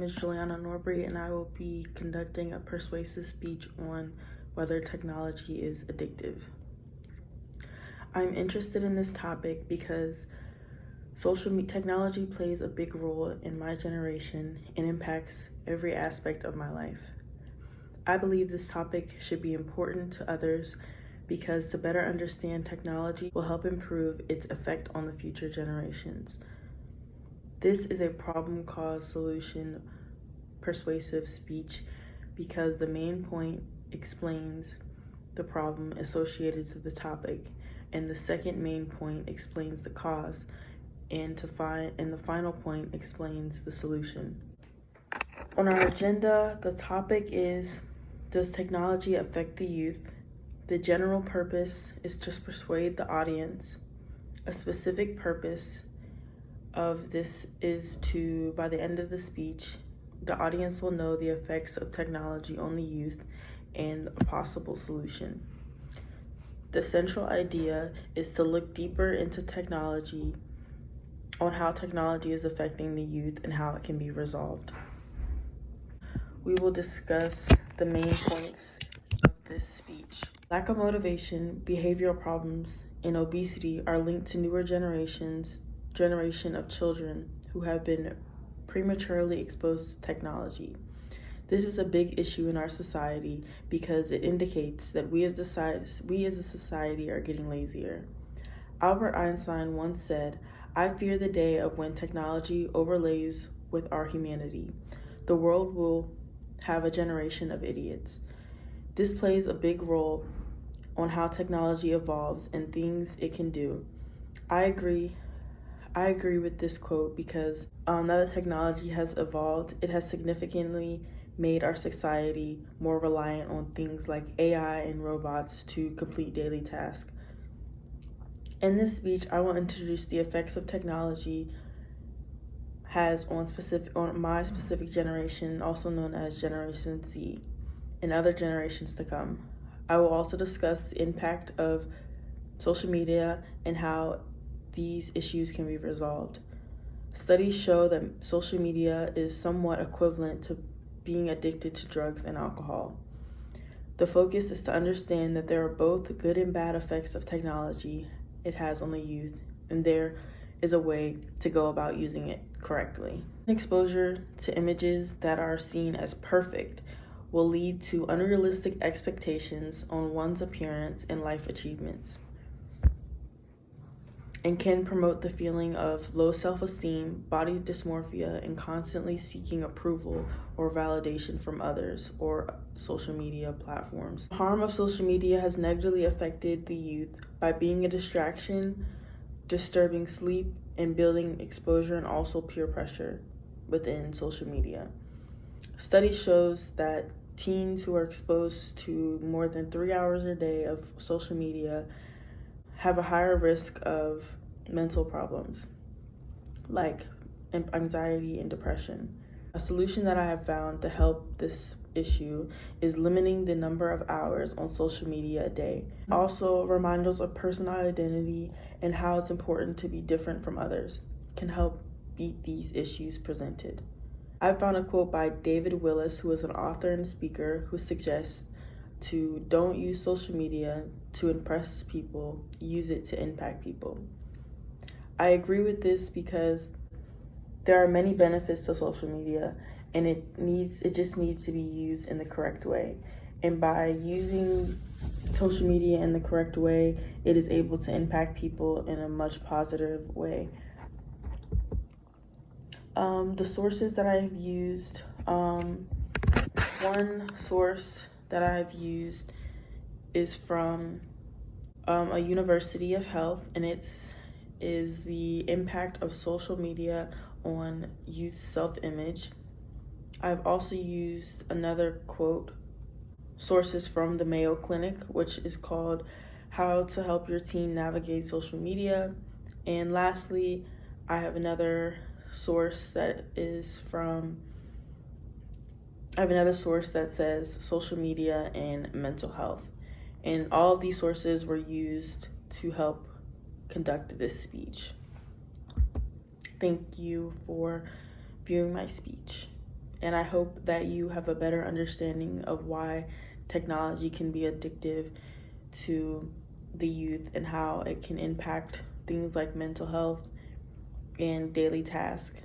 is Juliana Norbury, and I will be conducting a persuasive speech on whether technology is addictive. I'm interested in this topic because technology plays a big role in my generation and impacts every aspect of my life. I believe this topic should be important to others because to better understand technology will help improve its effect on the future generations. This is a problem cause solution persuasive speech because the main point explains the problem associated to the topic, and the second main point explains the cause, and the final point explains the solution. On our agenda, the topic is, does technology affect the youth? The general purpose is to persuade the audience. A specific purpose of this is to, by the end of the speech, the audience will know the effects of technology on the youth and a possible solution. The central idea is to look deeper into technology, on how technology is affecting the youth and how it can be resolved. We will discuss the main points of this speech. Lack of motivation, behavioral problems, and obesity are linked to newer generation of children who have been prematurely exposed to technology. This is a big issue in our society because it indicates that we as a society are getting lazier. Albert Einstein once said, "I fear the day of when technology overlays with our humanity. The world will have a generation of idiots." This plays a big role on how technology evolves and things it can do. I agree with this quote because now that technology has evolved, it has significantly made our society more reliant on things like AI and robots to complete daily tasks. In this speech, I will introduce the effects of technology has on my specific generation, also known as Generation Z, and other generations to come. I will also discuss the impact of social media and how these issues can be resolved. Studies show that social media is somewhat equivalent to being addicted to drugs and alcohol. The focus is to understand that there are both good and bad effects of technology it has on the youth, and there is a way to go about using it correctly. Exposure to images that are seen as perfect will lead to unrealistic expectations on one's appearance and life achievements, and can promote the feeling of low self-esteem, body dysmorphia, and constantly seeking approval or validation from others or social media platforms. The harm of social media has negatively affected the youth by being a distraction, disturbing sleep, and building exposure and also peer pressure within social media. Study shows that teens who are exposed to more than 3 hours a day of social media have a higher risk of mental problems like anxiety and depression. A solution that I have found to help this issue is limiting the number of hours on social media a day. Also, reminders of personal identity and how it's important to be different from others can help beat these issues presented. I found a quote by David Willis, who is an author and speaker, who suggests to don't use social media to impress people, use it to impact people. I agree with this because there are many benefits to social media, and it just needs to be used in the correct way. And by using social media in the correct way, it is able to impact people in a much positive way. The sources that I've used, one source that I've used is from a University of Health, and is the impact of social media on youth self-image. I've also used another quote, sources from the Mayo Clinic, which is called How to Help Your Teen Navigate Social Media. And lastly, I have another source that says social media and mental health. And all of these sources were used to help conduct this speech. Thank you for viewing my speech. And I hope that you have a better understanding of why technology can be addictive to the youth and how it can impact things like mental health and daily tasks.